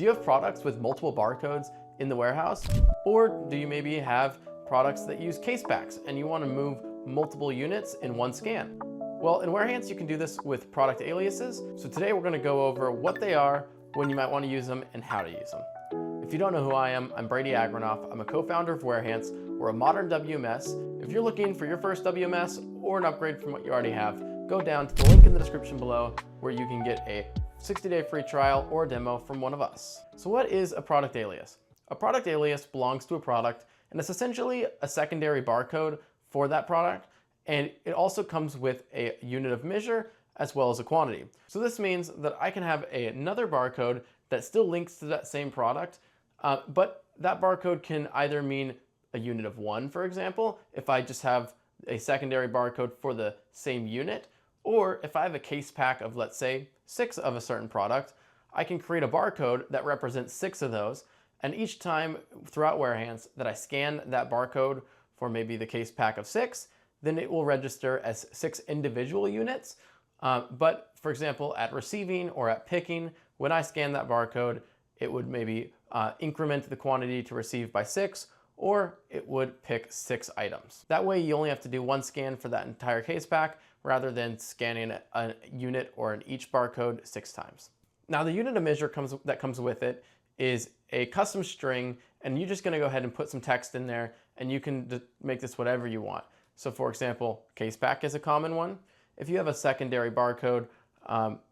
Do you have products with multiple barcodes in the warehouse? Or do you maybe have products that use case packs and you want to move multiple units in one scan? Well, in Warehance, you can do this with product aliases. So today we're going to go over what they are, when you might want to use them, and how to use them. If you don't know who I am, I'm Brady Agranoff. I'm a co-founder of Warehance. We're a modern WMS. If you're looking for your first WMS or an upgrade from what you already have, go down to the link in the description below where you can get a 60-day free trial or demo from one of us. So what is a product alias? A product alias belongs to a product, and it's essentially a secondary barcode for that product, and it also comes with a unit of measure as well as a quantity. So this means that I can have another barcode that still links to that same product, but that barcode can either mean a unit of 1, for example, if I just have a secondary barcode for the same unit, or if I have a case pack of, let's say, 6 of a certain product, I can create a barcode that represents 6 of those, and each time throughout Warehance that I scan that barcode for maybe the case pack of 6, then it will register as 6 individual units. But for example, at receiving or at picking, when I scan that barcode, it would maybe increment the quantity to receive by 6, or it would pick 6 items. That way you only have to do 1 scan for that entire case pack rather than scanning a unit or in each barcode 6 times. Now the unit of measure that comes with it is a custom string, and you're just gonna go ahead and put some text in there, and you can make this whatever you want. So for example, case pack is a common one. If you have a secondary barcode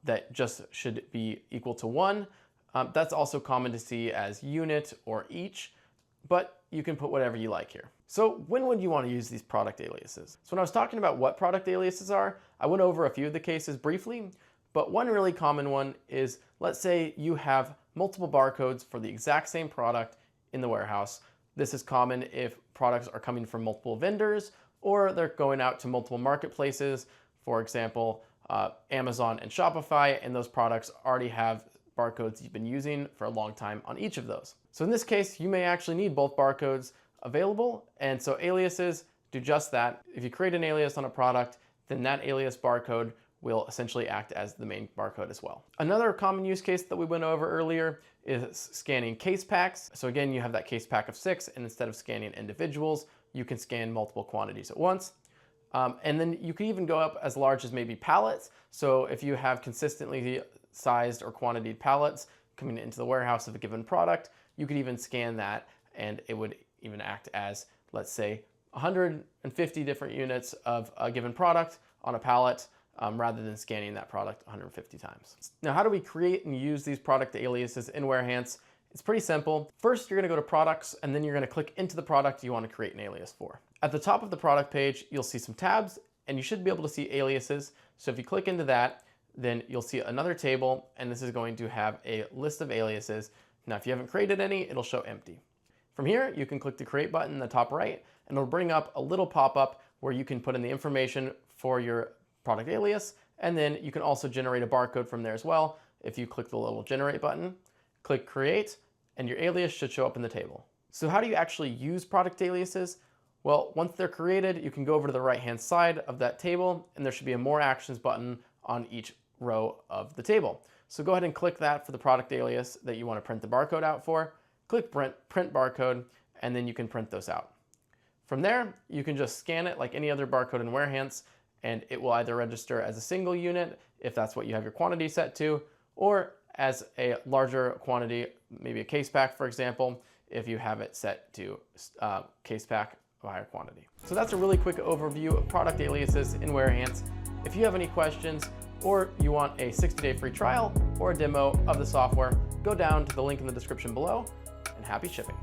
that just should be equal to 1, that's also common to see as unit or each, but you can put whatever you like here. So when would you want to use these product aliases? So when I was talking about what product aliases are, I went over a few of the cases briefly, but one really common one is, let's say you have multiple barcodes for the exact same product in the warehouse. This is common if products are coming from multiple vendors or they're going out to multiple marketplaces, for example, Amazon and Shopify, and those products already have barcodes you've been using for a long time on each of those. So in this case, you may actually need both barcodes available, and so aliases do just that. If you create an alias on a product, then that alias barcode will essentially act as the main barcode as well. Another common use case that we went over earlier is scanning case packs. So again, you have that case pack of 6, and instead of scanning individuals, you can scan multiple quantities at once. And then you can even go up as large as maybe pallets. So if you have consistently sized or quantitied pallets coming into the warehouse of a given product, you could even scan that, and it would even act as, let's say, 150 different units of a given product on a pallet, rather than scanning that product 150 times. Now, how do we create and use these product aliases in Warehance? It's pretty simple. First, you're gonna go to products, and then you're gonna click into the product you wanna create an alias for. At the top of the product page, you'll see some tabs, and you should be able to see aliases. So if you click into that, then you'll see another table, and this is going to have a list of aliases. Now, if you haven't created any, it'll show empty. From here, you can click the create button in the top right, and it'll bring up a little pop-up where you can put in the information for your product alias, and then you can also generate a barcode from there as well. If you click the little generate button, click create, and your alias should show up in the table. So how do you actually use product aliases? Well, once they're created, you can go over to the right-hand side of that table, and there should be a more actions button on each row of the table. So go ahead and click that for the product alias that you want to print the barcode out for. Click print barcode, and then you can print those out. From there, you can just scan it like any other barcode in Warehance, and it will either register as a single unit if that's what you have your quantity set to, or as a larger quantity, maybe a case pack, for example, if you have it set to case pack of a higher quantity. So that's a really quick overview of product aliases in Warehance. If you have any questions, or you want a 60-day free trial or a demo of the software, go down to the link in the description below, and happy shipping.